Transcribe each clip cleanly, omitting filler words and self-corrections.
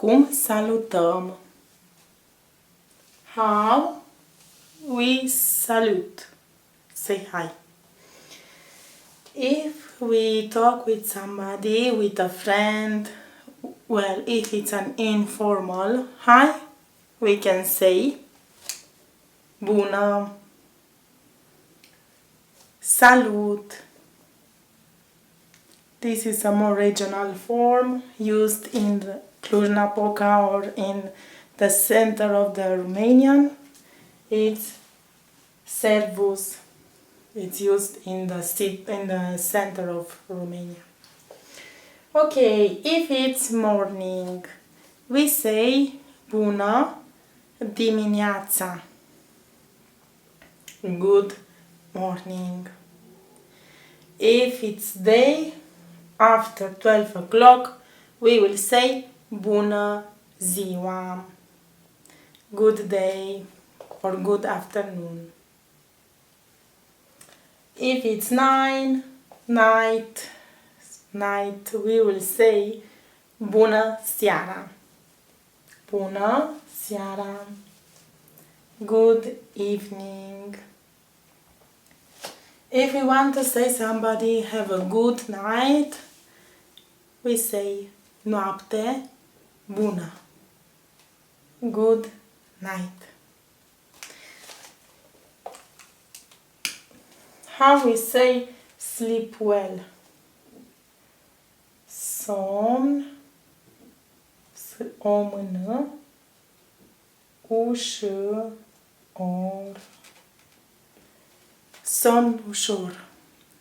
Cum salutăm? How we salute. Say hi. If we talk with somebody, with a friend, well, if it's an informal hi, we can say bună, salut. This is a more regional form used in the Cluj-Napoca or in the center of the Romanian. It's servus. It's used in the center of Romania. Okay, if it's morning, we say bună dimineața. Good morning. If it's day, after 12 o'clock, we will say bună ziua. Good day or good afternoon. If it's night, we will say bună seara. Bună seara. Good evening. If we want to say somebody have a good night, we say noapte bună. Good night. How we say sleep well? Somn, o mână, ușor. Somn ușor.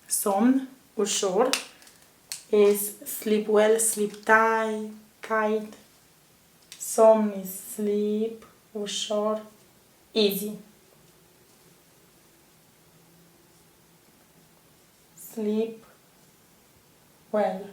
Somn ușor is sleep well, sleep tight. Somn is sleep, ușor, easy. Sleep well.